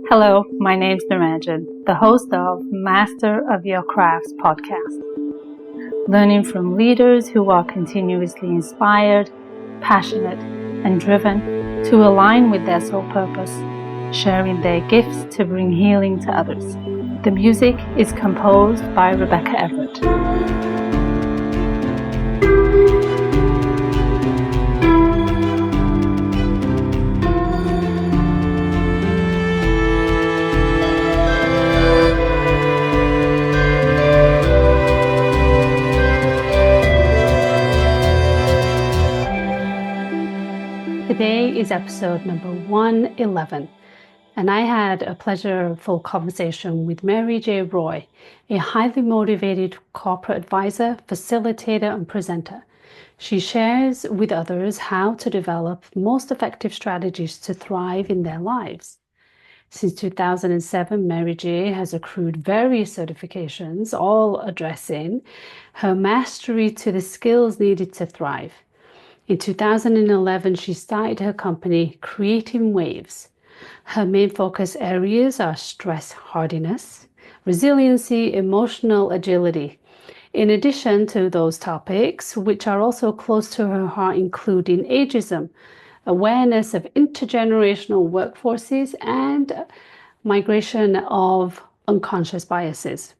Hello, my name's Niranjan, the host of Master of Your Crafts podcast, learning from leaders who are continuously inspired, passionate, and driven to align with their soul purpose, sharing their gifts to bring healing to others. The music is composed by Rebecca Everett. Today is episode number 111, and I had a pleasurable conversation with Mary J. Roy, a highly motivated corporate advisor, facilitator, and presenter. She shares with others how to develop most effective strategies to thrive in their lives. Since 2007, Mary J. has accrued various certifications, all addressing her mastery to the skills needed to thrive. In 2011, she started her company, Creating Waves. Her main focus areas are stress hardiness, resiliency, emotional agility. In addition to those topics, which are also close to her heart, including ageism, awareness of intergenerational workforces, and migration of unconscious biases.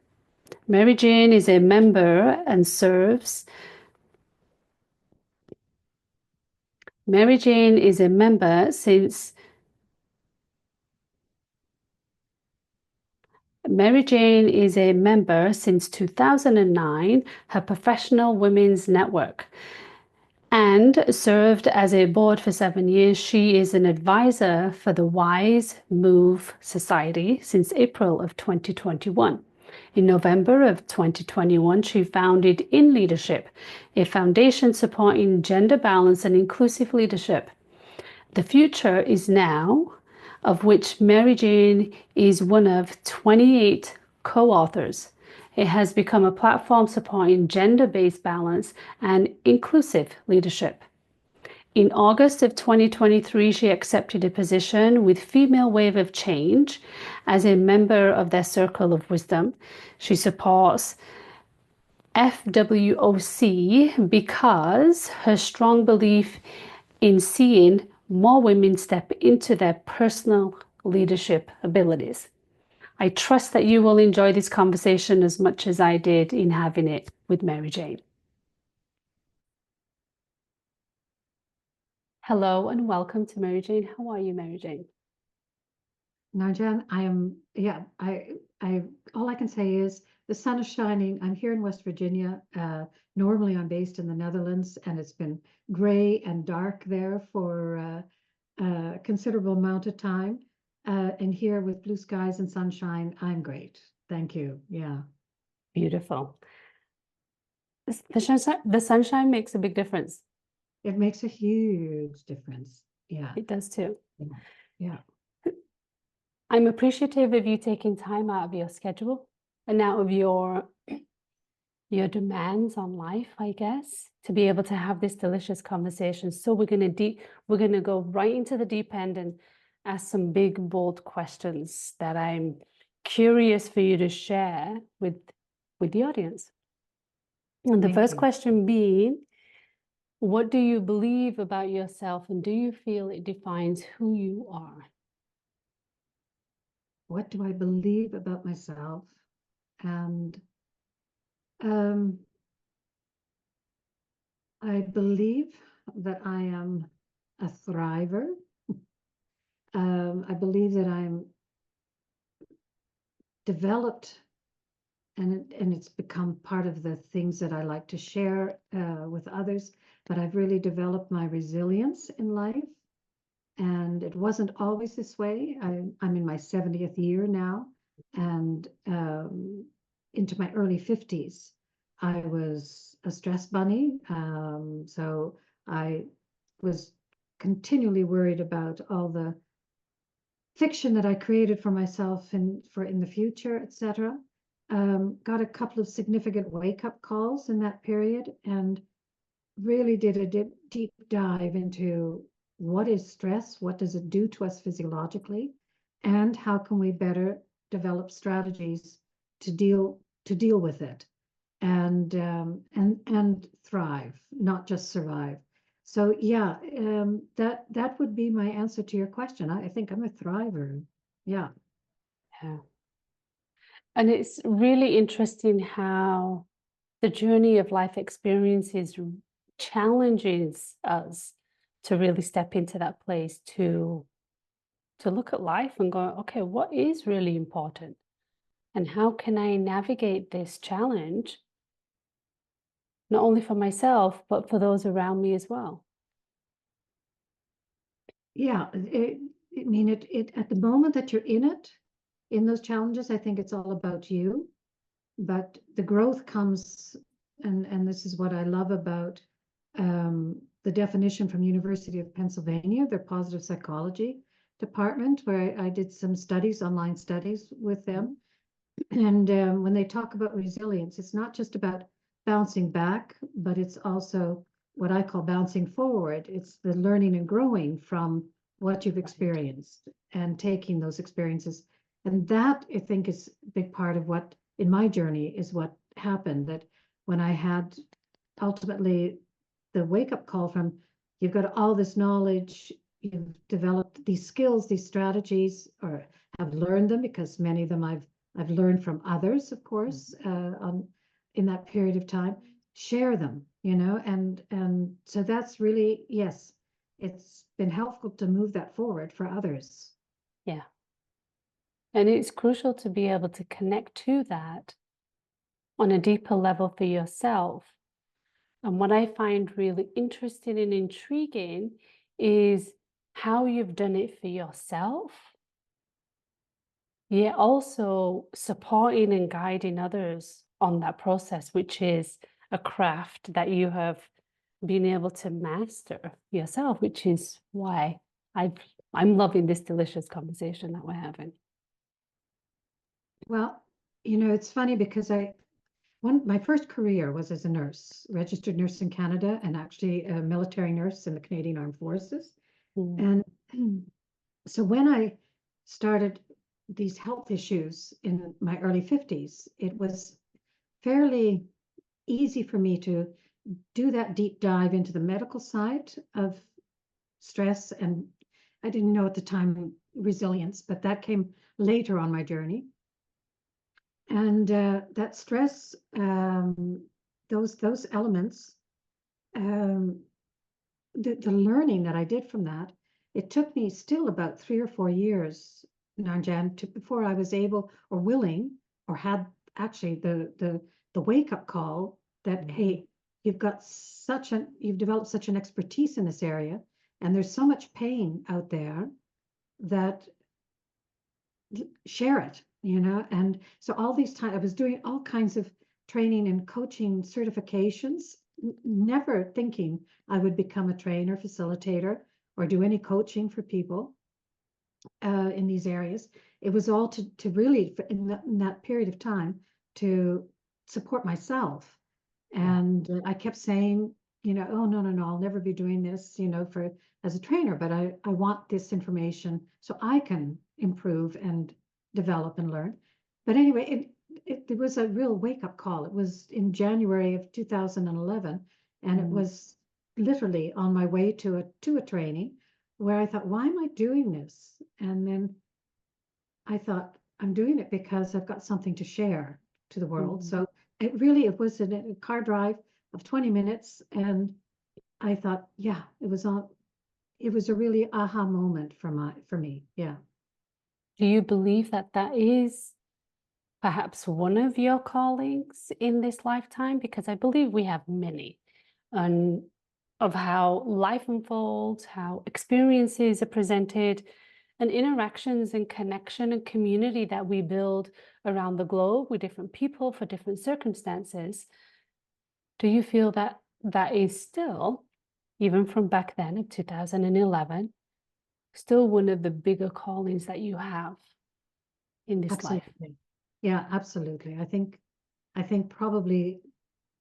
Mary Jane is a member and serves Mary Jane is a member since Mary Jane is a member since 2009, her professional women's network, and served as a board for 7 years. She is an advisor for the Wize Move Society since April of 2021. In November of 2021, she founded INleadership, a foundation supporting gender balance and inclusive leadership. The future is now, of which Mary Jane is one of 28 co-authors. It has become a platform supporting gender-based balance and inclusive leadership. In August of 2023, she accepted a position with Female Wave of Change as a member of their Circle of Wisdom. She supports FWOC because her strong belief in seeing more women step into their personal leadership abilities. I trust that you will enjoy this conversation as much as I did in having it with Mary Jane. Hello and welcome to Mary Jane. How are you, Mary Jane? Narjan, all I can say is the sun is shining. I'm here in West Virginia. Normally I'm based in the Netherlands, and it's been gray and dark there for a considerable amount of time. And here with blue skies and sunshine, I'm great. Thank you. Yeah. Beautiful. The sunshine makes a big difference. It makes a huge difference. Yeah. It does too. Yeah. I'm appreciative of you taking time out of your schedule and out of your demands on life, I guess, to be able to have this delicious conversation. So we're gonna go right into the deep end and ask some big, bold questions that I'm curious for you to share with the audience. And the first question being, what do you believe about yourself, and do you feel it defines who you are? What do I believe about myself? And I believe that I am a thriver. I believe that I'm developed, and it's become part of the things that I like to share with others. But I've really developed my resilience in life, and it wasn't always this way. I'm in my 70th year now, and into my early 50s. I was a stress bunny, so I was continually worried about all the fiction that I created for myself and for in the future, etc. Got a couple of significant wake-up calls in that period, and really did a deep dive into what is stress, what does it do to us physiologically, and how can we better develop strategies to deal with it, and thrive, not just survive. So yeah, that would be my answer to your question. I think I'm a thriver. Yeah. Yeah. And it's really interesting how the journey of life experiences challenges us to really step into that place to look at life and go, okay, what is really important? And how can I navigate this challenge, not only for myself, but for those around me as well? Yeah, I mean, it at the moment that you're in those challenges, I think it's all about you. But the growth comes, and this is what I love about the definition from University of Pennsylvania, their positive psychology department, where I did some studies, online studies with them. And when they talk about resilience, it's not just about bouncing back, but it's also what I call bouncing forward. It's the learning and growing from what you've experienced and taking those experiences. And that, I think, is a big part of what in my journey is what happened. That when I had ultimately the wake up call from you've got all this knowledge, you've developed these skills, these strategies, or have learned them, because many of them I've learned from others, of course, in that period of time. Share them, and so that's really, yes, it's been helpful to move that forward for others. Yeah. And it's crucial to be able to connect to that on a deeper level for yourself. And what I find really interesting and intriguing is how you've done it for yourself, yet also supporting and guiding others on that process, which is a craft that you have been able to master yourself, which is why I'm loving this delicious conversation that we're having. Well, it's funny because my first career was as a nurse, registered nurse in Canada, and actually a military nurse in the Canadian Armed Forces. Mm. And so when I started these health issues in my early 50s, it was fairly easy for me to do that deep dive into the medical side of stress. And I didn't know at the time resilience, but that came later on my journey. And that stress, those elements, the learning that I did from that, it took me still about 3 or 4 years, Nanjan, before I was able or willing or had actually the wake up call that, hey, you've developed such an expertise in this area, and there's so much pain out there that share it, and so all these times I was doing all kinds of training and coaching certifications, never thinking I would become a trainer, facilitator, or do any coaching for people in these areas. It was all to really, in that period of time, to support myself. And I kept saying, oh, no, I'll never be doing this, for as a trainer, but I want this information so I can improve and develop and learn. But anyway, it was a real wake-up call. It was in January of 2011, and it was literally on my way to a training where I thought, why am I doing this? And then I thought, I'm doing it because I've got something to share to the world. So it was a car drive of 20 minutes, and I thought, yeah, it was a really aha moment for me. Yeah. Do you believe that that is perhaps one of your callings in this lifetime? Because I believe we have many, and of how life unfolds, how experiences are presented, and interactions and connection and community that we build around the globe with different people for different circumstances. Do you feel that that is still, even from back then of 2011, still one of the bigger callings that you have in this life? Absolutely. Yeah, absolutely. I think probably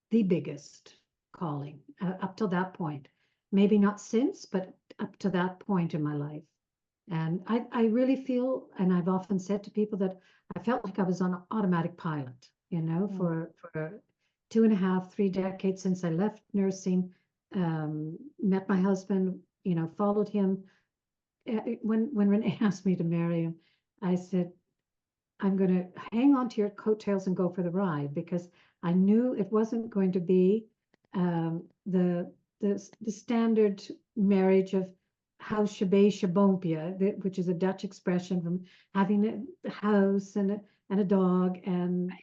the biggest calling up till that point. Maybe not since, but up to that point in my life. And I really feel, and I've often said to people that I felt like I was on automatic pilot, for 2.5, 3 decades since I left nursing, met my husband, followed him. When Renee asked me to marry him, I said, I'm going to hang on to your coattails and go for the ride, because I knew it wasn't going to be the standard marriage of house shabay shabompia, which is a Dutch expression from having a house and a dog and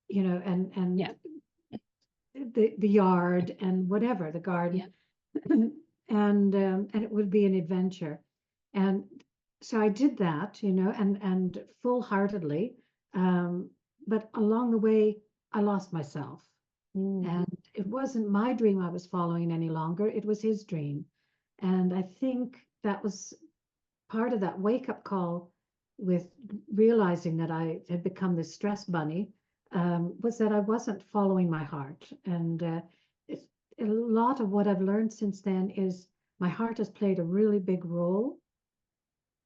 and Yeah. the yard and whatever, the garden. And it would be an adventure. And so I did that, and full-heartedly. But along the way, I lost myself. And it wasn't my dream I was following any longer. It was his dream. And I think that was part of that wake-up call with realizing that I had become this stress bunny, was that I wasn't following my heart. And a lot of what I've learned since then is my heart has played a really big role,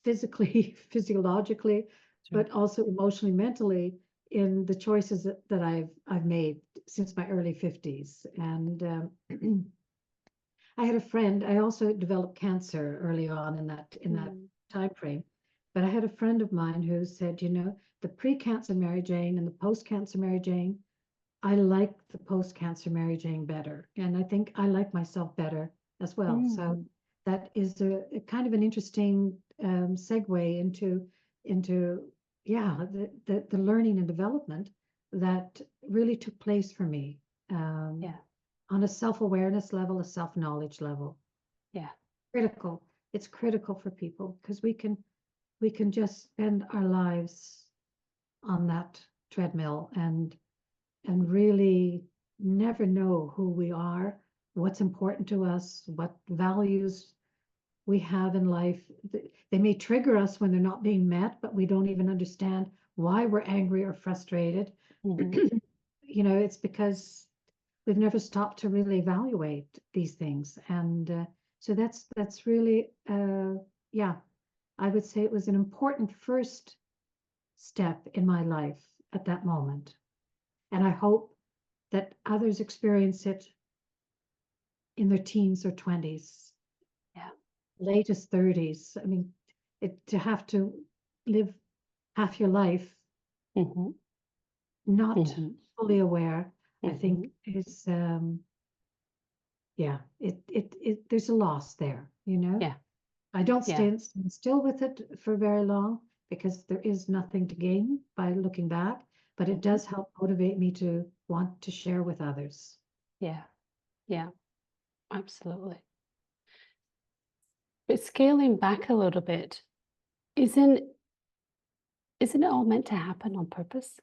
physically, physiologically, but also emotionally, mentally, in the choices that I've made since my early 50s. And I had a friend. I also developed cancer early on in that time frame. But I had a friend of mine who said, the pre-cancer Mary Jane and the post-cancer Mary Jane, I like the post-cancer Mary Jane better. And I think I like myself better as well. So that is a kind of an interesting segue into the learning and development that really took place for me. On a self-awareness level, a self-knowledge level. Yeah. Critical. It's critical for people, because we can just spend our lives on that treadmill and really never know who we are, what's important to us, what values we have in life. They may trigger us when they're not being met, but we don't even understand why we're angry or frustrated. It's because we've never stopped to really evaluate these things. And so that's really, I would say it was an important first step in my life at that moment. And I hope that others experience it in their teens or 20s, latest 30s. I mean, to have to live half your life not fully aware, I think is, there's a loss there, I don't stand still with it for very long, because there is nothing to gain by looking back, but it does help motivate me to want to share with others. Yeah, absolutely. But scaling back a little bit, isn't it all meant to happen on purpose?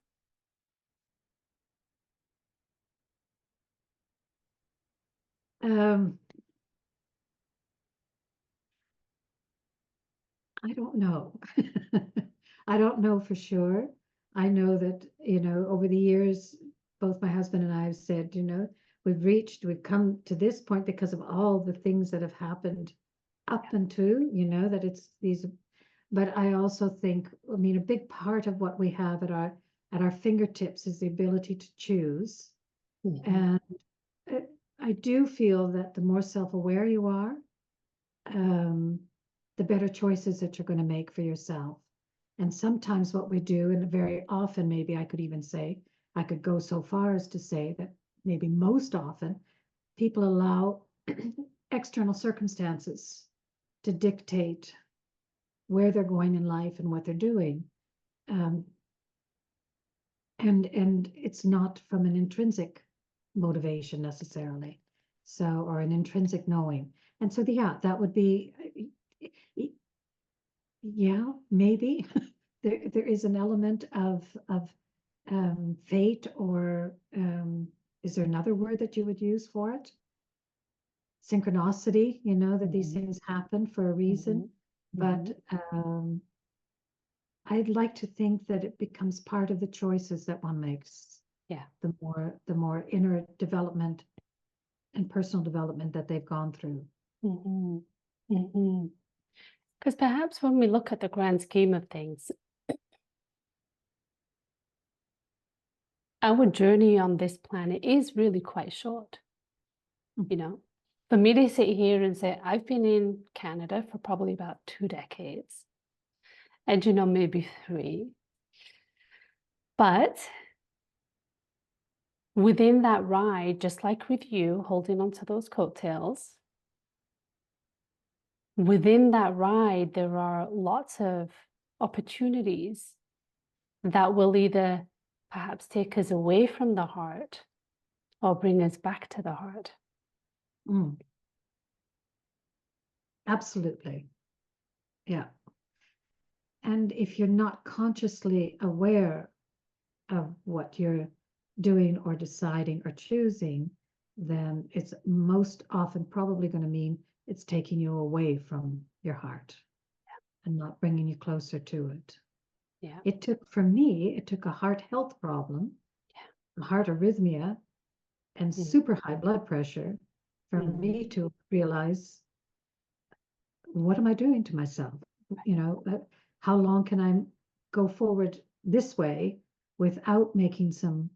I don't know. I don't know for sure. I know that, over the years, both my husband and I have said, we've come to this point because of all the things that have happened up until, that it's these. But I also think, I mean, a big part of what we have at our fingertips is the ability to choose. And I do feel that the more self-aware you are, the better choices that you're going to make for yourself. And sometimes what we do, and very often, maybe I could even say, I could go so far as to say that maybe most often, people allow external circumstances to dictate where they're going in life and what they're doing. And it's not from an intrinsic motivation necessarily, or an intrinsic knowing. And so, that would be, maybe there is an element of fate, or is there another word that you would use for it? Synchronicity, that these things happen for a reason. But I'd like to think that it becomes part of the choices that one makes. The more inner development and personal development that they've gone through. Because perhaps when we look at the grand scheme of things, our journey on this planet is really quite short. You know, for me to sit here and say, I've been in Canada for probably about 2 decades, and, you know, maybe 3. But within that ride, just like with you, holding on to those coattails, within that ride, there are lots of opportunities that will either perhaps take us away from the heart or bring us back to the heart. Absolutely. Yeah. And if you're not consciously aware of what you're doing or deciding or choosing, then it's most often probably going to mean it's taking you away from your heart and not bringing you closer to it. Yeah. For me, it took a heart health problem, a heart arrhythmia, and super high blood pressure for me to realize, what am I doing to myself? You know, how long can I go forward this way without making some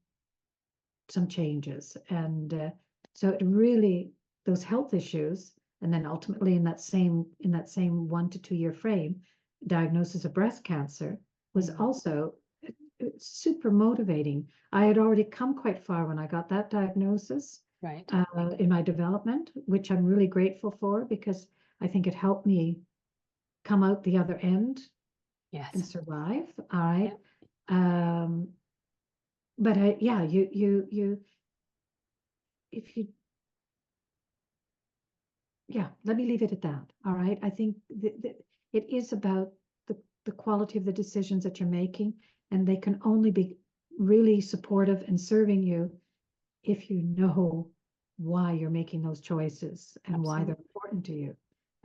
changes? And so it really, those health issues, and then ultimately in that same 1 to 2 year frame, diagnosis of breast cancer was also super motivating. I had already come quite far when I got that diagnosis, Right. In my development, which I'm really grateful for, because I think it helped me come out the other end and survive. All right. But let me leave it at that. All right. I think it is about the quality of the decisions that you're making, and they can only be really supportive and serving you if you know why you're making those choices and why they're important to you.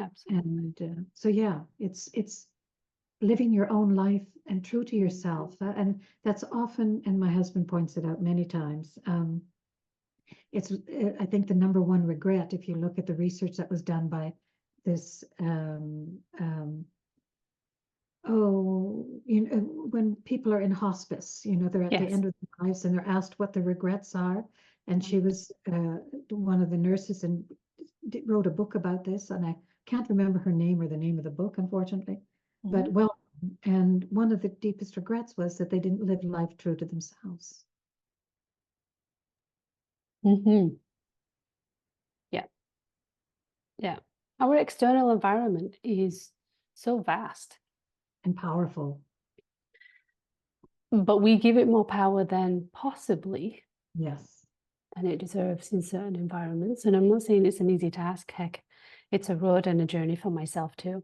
Absolutely. And so, yeah, it's living your own life and true to yourself. And that's often, and my husband points it out many times, it's, I think, the number one regret, if you look at the research that was done by this, when people are in hospice, you know, they're at the end of their lives and they're asked what the regrets are. And she was one of the nurses and wrote a book about this, and I can't remember her name or the name of the book, unfortunately. But and one of the deepest regrets was that they didn't live life true to themselves. Yeah. Yeah. Our external environment is so vast and powerful, but we give it more power than possibly and it deserves in certain environments. And I'm not saying it's an easy task. Heck, it's a road and a journey for myself too.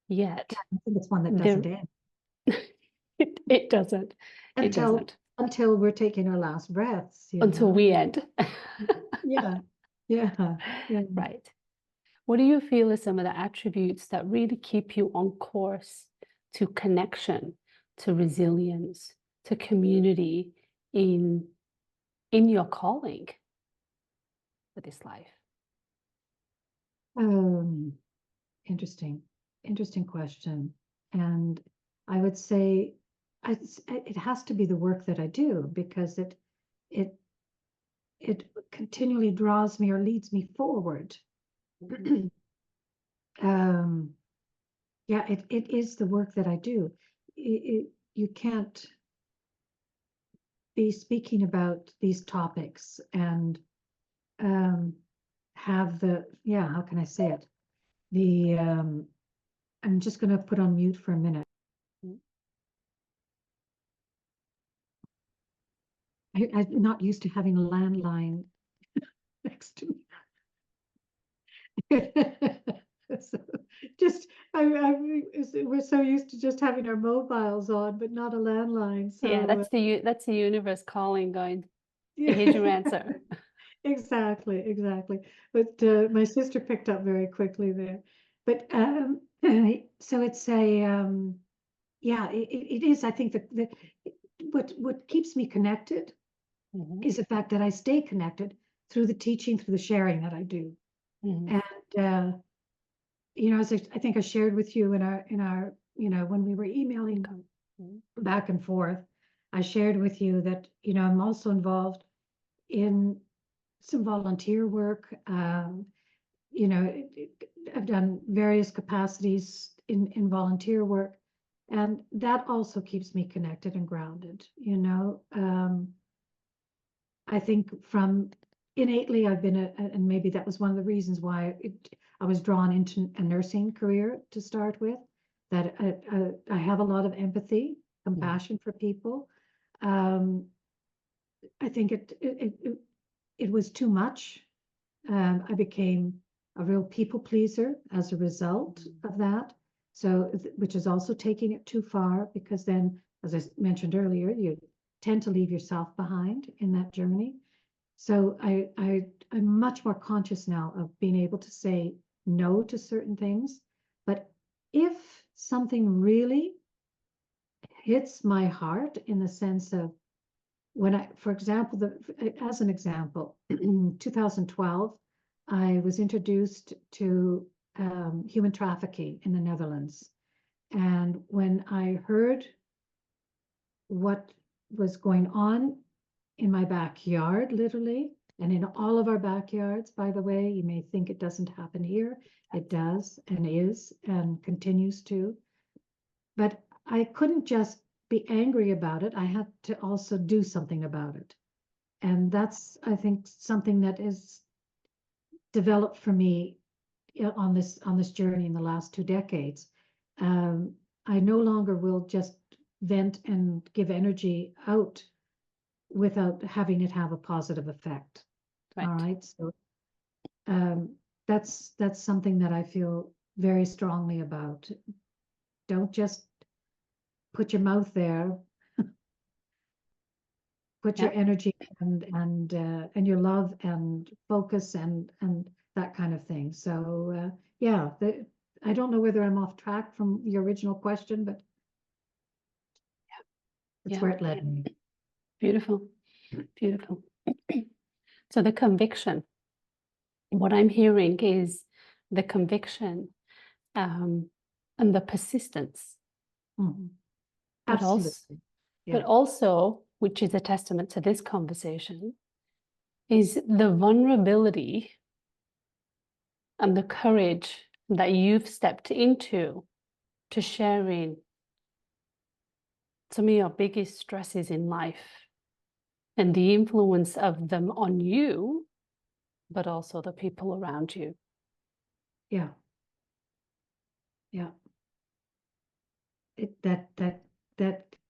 Yet I think it's one that doesn't end. It doesn't. Until we're taking our last breaths. Until we end. Yeah. Right. What do you feel are some of the attributes that really keep you on course to connection, to resilience, to community in your calling for this life? Interesting question. And I would say it has to be the work that I do, because it continually draws me or leads me forward. Yeah, it is the work that I do. You can't be speaking about these topics and have how can I say it? I'm just going to put on mute for a minute. I'm not used to having a landline next to me. So we're so used to just having our mobiles on, but not a landline. So yeah, that's the universe calling, going, here's your answer. Exactly. But my sister picked up very quickly there. But so it's it is. I think that what keeps me connected is the fact that I stay connected through the teaching, through the sharing that I do. And as I think I shared with you in our, when we were emailing back and forth, I shared with you that, I'm also involved in some volunteer work. I've done various capacities in volunteer work, and that also keeps me connected and grounded. I think from innately I've been and maybe that was one of the reasons why I was drawn into a nursing career to start with, that I have a lot of empathy, compassion for people. I think it was too much. I became a real people pleaser as a result of that. So, which is also taking it too far, because then, as I mentioned earlier, you tend to leave yourself behind in that journey. So I'm much more conscious now of being able to say no to certain things. But if something really hits my heart in the sense of when for example, as an example, 2012, I was introduced to human trafficking in the Netherlands. And when I heard what was going on in my backyard, literally, and in all of our backyards, by the way, you may think it doesn't happen here. It does and is and continues to. But I couldn't just be angry about it. I had to also do something about it. And that's, I think, something that is developed for me on this journey in the last 2 decades. I no longer will just vent and give energy out without having it have a positive effect. Right. All right. So that's something that I feel very strongly about. Don't just put your mouth there. Put your energy and your love and focus and that kind of thing. So yeah, I don't know whether I'm off track from your original question, but that's where it led me. Beautiful, beautiful. So the conviction, what I'm hearing is the conviction and the persistence. Mm-hmm. But Absolutely. also, but also, which is a testament to this conversation, is the vulnerability and the courage that you've stepped into to sharing some of your biggest stresses in life and the influence of them on you, but also the people around you. Yeah. Yeah.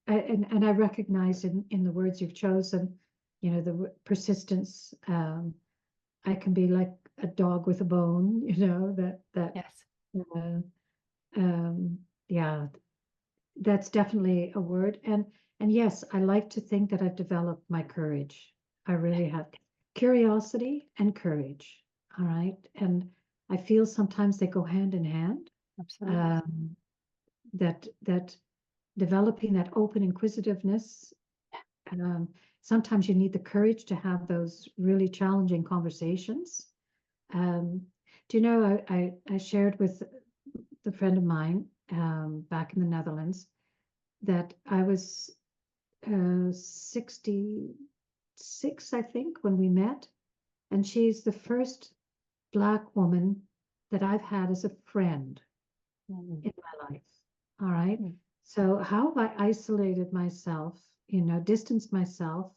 And I recognize in the words you've chosen, the persistence. I can be like a dog with a bone, Yes. Yeah, that's definitely a word. And yes, I like to think that I've developed my courage. I really have curiosity and courage. All right. And I feel sometimes they go hand in hand. Absolutely. That developing that open inquisitiveness. Sometimes you need the courage to have those really challenging conversations. Do you know, I shared with a friend of mine back in the Netherlands that I was 66, I think, when we met. And she's the first Black woman that I've had as a friend in my life. All right. So how have I isolated myself, distanced myself?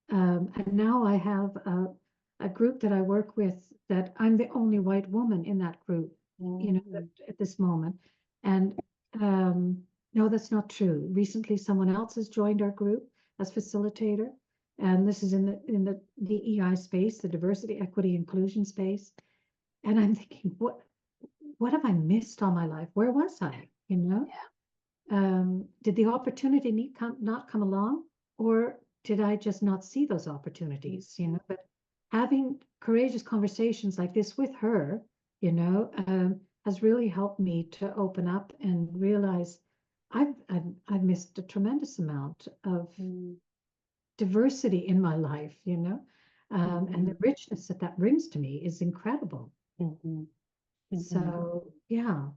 And now I have a group that I work with that I'm the only white woman in that group, at this moment. And no, that's not true. Recently, someone else has joined our group as facilitator. And this is in the DEI space, the diversity, equity, inclusion space. And I'm thinking, what have I missed all my life? Where was I? Did the opportunity not come along, or did I just not see those opportunities? But having courageous conversations like this with her, has really helped me to open up and realize I've missed a tremendous amount of diversity in my life, and the richness that brings to me is incredible. So yeah,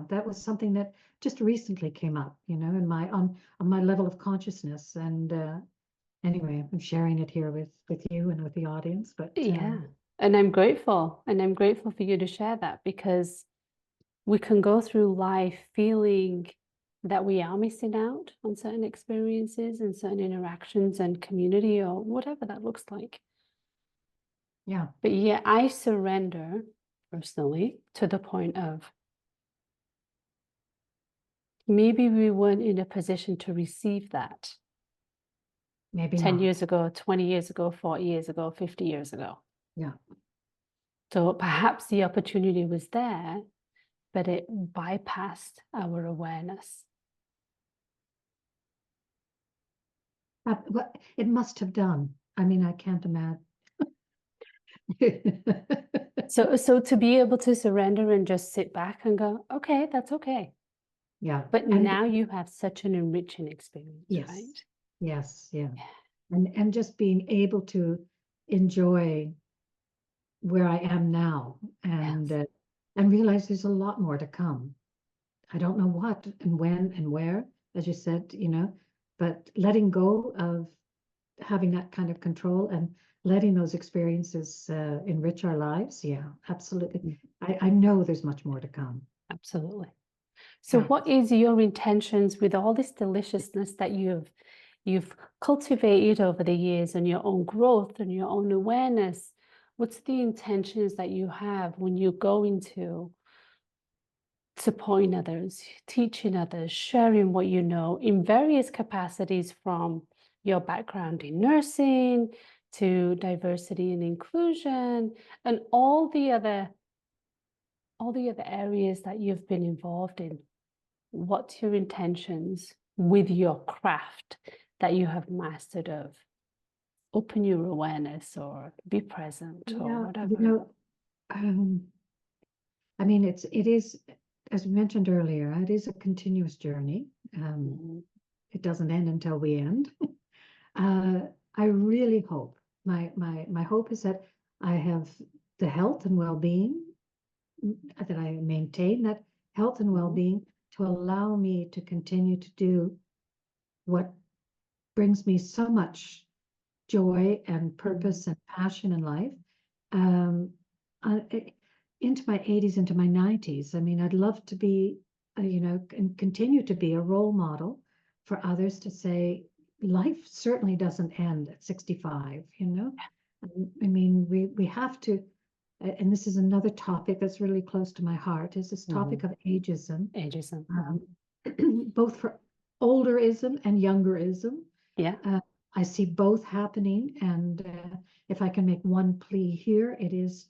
that was something that just recently came up, you know, in my on my level of consciousness. And anyway, I'm sharing it here with you and with the audience. But Yeah. And I'm grateful. And I'm grateful for you to share that, because we can go through life feeling that we are missing out on certain experiences and certain interactions and community or whatever that looks like. yeah, But yeah, I surrender personally to the point of maybe we weren't in a position to receive that maybe 10 not. years ago, 20 years ago, 40 years ago, 50 years ago. Yeah, So perhaps the opportunity was there, but it bypassed our awareness. but it must have done. I mean, I can't imagine. So to be able to surrender and just sit back and go, okay, that's okay. Yeah, But and now you have such an enriching experience, yes, right? yes, yeah, and just being able to enjoy where I am now, Yes. and realize there's a lot more to come. I don't know what and when and where, as you said, you know, but letting go of having that kind of control and letting those experiences enrich our lives. Yeah, absolutely. I know there's much more to come. Absolutely. So Yeah. what is your intentions with all this deliciousness that you've cultivated over the years and your own growth and your own awareness? What's the intentions that you have when you go into supporting others, teaching others, sharing what you know in various capacities, from your background in nursing to diversity and inclusion and all the other areas that you've been involved in? What's your intentions with your craft that you have mastered of open your awareness or be present or Yeah, you whatever? know, um, I mean, it is, as we mentioned earlier, it is a continuous journey. Mhm. It doesn't end until we end. I really hope, my hope is that I have the health and well-being, that I maintain that health and Mhm. well-being to allow me to continue to do what brings me so much joy and Mhm. purpose and passion in life. Um, into my 80s, into my 90s. I mean, I'd love to be, you know, and continue to be a role model for others to say, life certainly doesn't end at 65, you know? I mean, we have to, and this is another topic that's really close to my heart, is this topic Mhm. of ageism, Ageism. um, Mhm. both for olderism and youngerism. Yeah. Uh, I see both happening, and if I can make one plea here, it is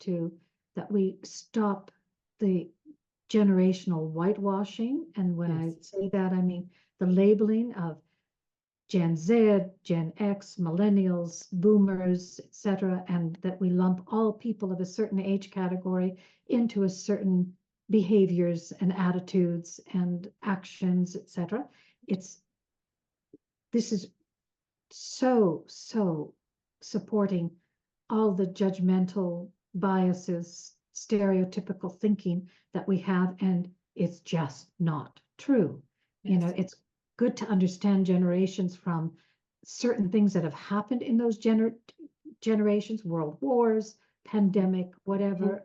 that we stop the generational whitewashing. And when I Yes. say that, I mean the labeling of Gen Z, Gen X, millennials, boomers, etc., and that we lump all people of a certain age category into a certain behaviors and attitudes and actions, etc. It's this is so supporting all the judgmental biases, stereotypical thinking that we have, and it's just not true. You know, Yes. it's good to understand generations from certain things that have happened in those generations, world wars, pandemic, Mhm. whatever,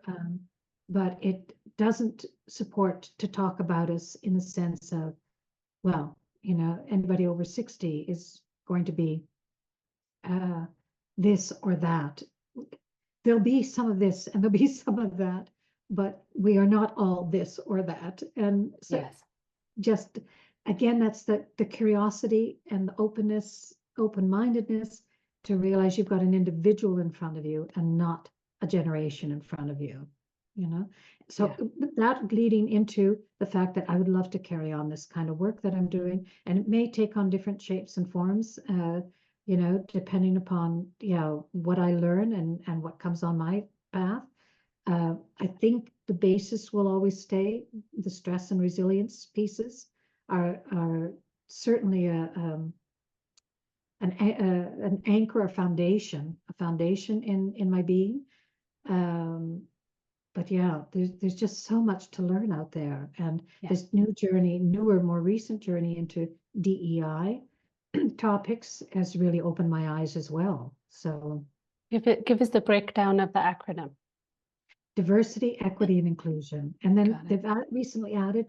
but it doesn't support to talk about us in the sense of, well, you know, anybody over 60 is going to be uh, this or that. There'll be some of this and there'll be some of that, but we are not all this or that. And so Yes. just again, that's the curiosity and the openness, open-mindedness to realize you've got an individual in front of you and not a generation in front of you, you know? So Yeah. that leading into the fact that I would love to carry on this kind of work that I'm doing, and it may take on different shapes and forms, you know, depending upon, you know, what I learn and what comes on my path. I think the basis will always stay. The stress and resilience pieces are certainly an anchor, a foundation in my being. but yeah, there's just so much to learn out there. And Yeah. this newer, more recent journey into DEI topics has really opened my eyes as well. So Give us the breakdown of the acronym. diversity, equity, and inclusion. And then Got it. they've recently added,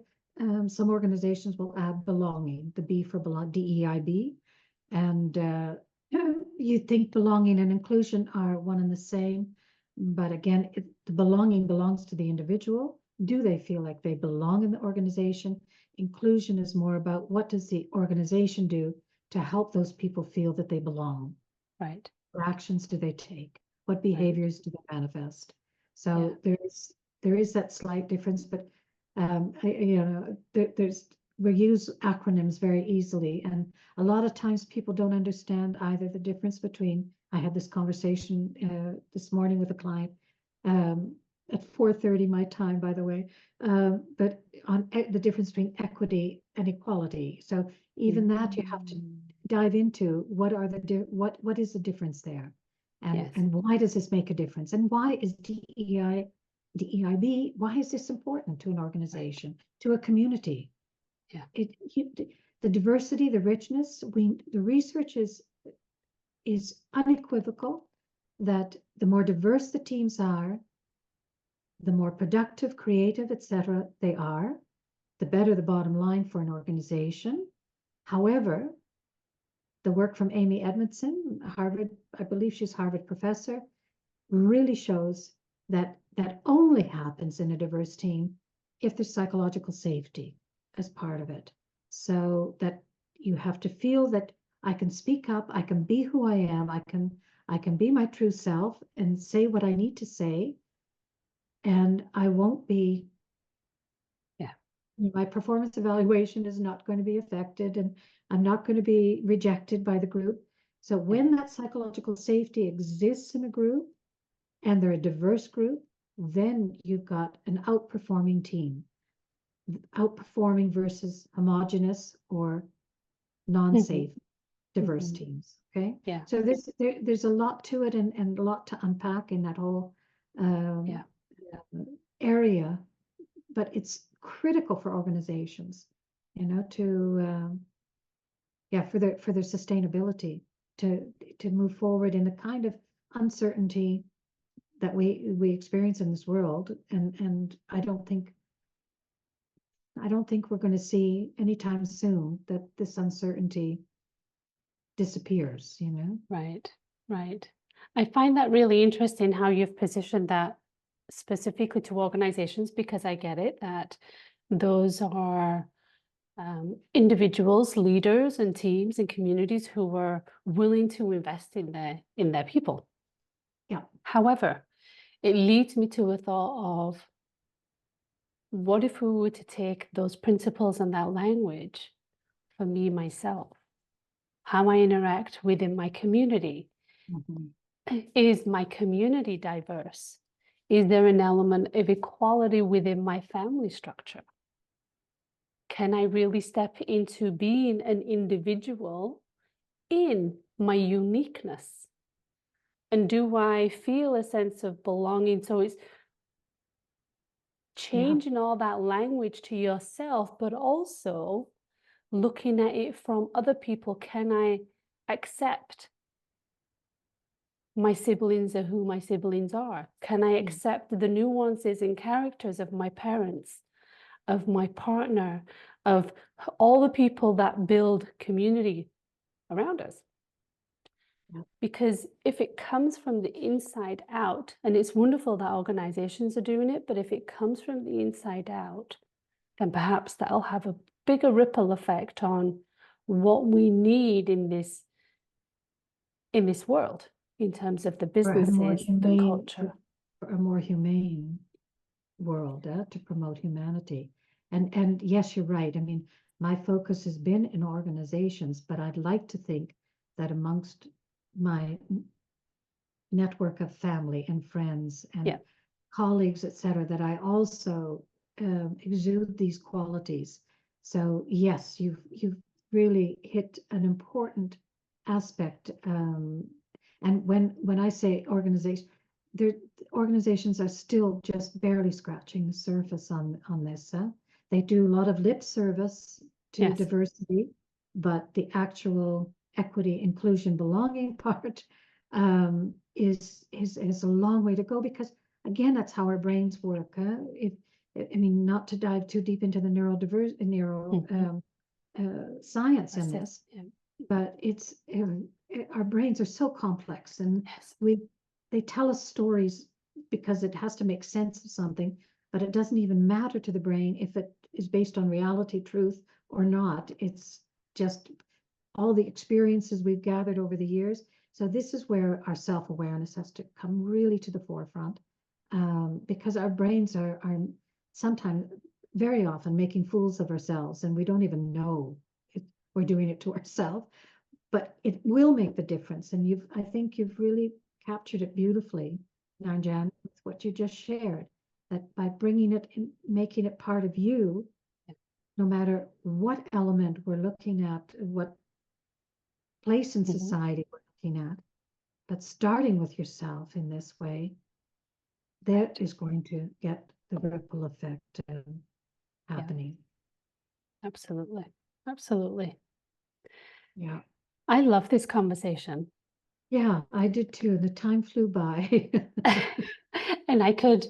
some organizations will add belonging, the B for belong, DEIB. And you think belonging and inclusion are one and the same. But again, the belonging belongs to the individual. Do they feel like they belong in the organization? Inclusion is more about what does the organization do to help those people feel that they belong? Right. What actions do they take? What behaviors do they manifest? So there is that slight difference, but we use acronyms very easily, and a lot of times people don't understand either the difference between. I had this conversation this morning with a client at 4:30 my time, by the way, but on the difference between equity and equality. So even that you have to dive into what is the difference there, and why does this make a difference, and why is DEIB, why is this important to an organization, to a community? Yeah. The diversity, the richness, the research is unequivocal that the more diverse the teams are, the more productive, creative, etc. they are, the better the bottom line for an organization. However, the work from Amy Edmondson, Harvard, I believe she's Harvard professor, really shows that that only happens in a diverse team if there's psychological safety as part of it. So that you have to feel that I can speak up, I can be who I am, I can be my true self and say what I need to say, and I won't be, my performance evaluation is not going to be affected, and I'm not going to be rejected by the group. So when that psychological safety exists in a group and they're a diverse group, then you've got an outperforming team, outperforming versus homogenous or non-safe diverse teams. Okay. Yeah. So there's a lot to it, and a lot to unpack in that whole area, but it's critical for organizations, to for their sustainability, to move forward in the kind of uncertainty that we experience in this world, and I don't think we're going to see anytime soon that this uncertainty disappears. Right. I find that really interesting how you've positioned that specifically to organizations, because I get it that those are individuals, leaders, and teams and communities who are willing to invest in their people. Yeah. However, it leads me to a thought of, what if we were to take those principles and that language for me, myself, how I interact within my community? Is my community diverse? Is there an element of equality within my family structure? Can I really step into being an individual in my uniqueness? And do I feel a sense of belonging? So it's changing all that language to yourself, but also looking at it from other people. Can I accept my siblings are who my siblings are? Can I accept the nuances and characters of my parents, of my partner, of all the people that build community around us? Because if it comes from the inside out, and it's wonderful that organizations are doing it, but if it comes from the inside out, then perhaps that'll have a bigger ripple effect on what we need in this world, in terms of the businesses, the culture. For a more humane world, to promote humanity. And yes, you're right. I mean, my focus has been in organizations, but I'd like to think that amongst my network of family and friends and colleagues, etc., that I also exude these qualities. So yes, you've really hit an important aspect. And when I say organization, organizations are still just barely scratching the surface on this. They do a lot of lip service to Yes. diversity, but the actual equity, inclusion, belonging part is a long way to go, because again, that's how our brains work. I mean, not to dive too deep into the neuro science in this, but it's our brains are so complex, and Yes. they tell us stories because it has to make sense of something, but it doesn't even matter to the brain if it is based on reality, truth, or not. It's just all the experiences we've gathered over the years. So this is where our self-awareness has to come really to the forefront, because our brains are sometimes, very often, making fools of ourselves, and we don't even know we're doing it to ourselves. But it will make the difference, and I think you've really captured it beautifully, Narjan, with what you just shared, that by bringing it in, making it part of you, no matter what element we're looking at, what place in society we're looking at, but starting with yourself in this way, that is going to get the ripple effect happening. Absolutely. Absolutely. Yeah. I love this conversation. Yeah, I did too. The time flew by. And I could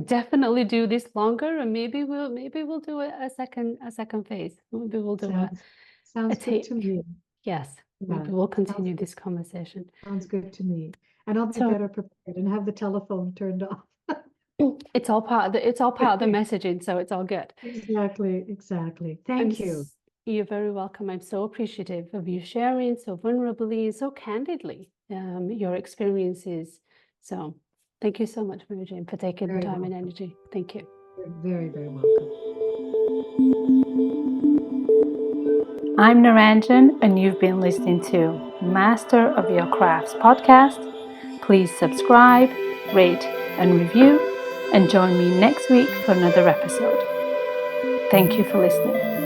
definitely do this longer, and maybe we'll do a second phase. Maybe we'll do Sounds a good to me. Yes, Yeah, maybe we'll continue this conversation. sounds good to me. And I'll be So better prepared and have the telephone turned off. it's all part of the messaging, so it's all good. Exactly. Thank you. You're very welcome. I'm so appreciative of you sharing so vulnerably, so candidly, your experiences. So thank you so much, Mary Jane, for taking the time and energy. Thank you. You're very, very welcome. I'm Naranjan, and you've been listening to Master of Your Crafts podcast. Please subscribe, rate, and review, and join me next week for another episode. Thank you for listening.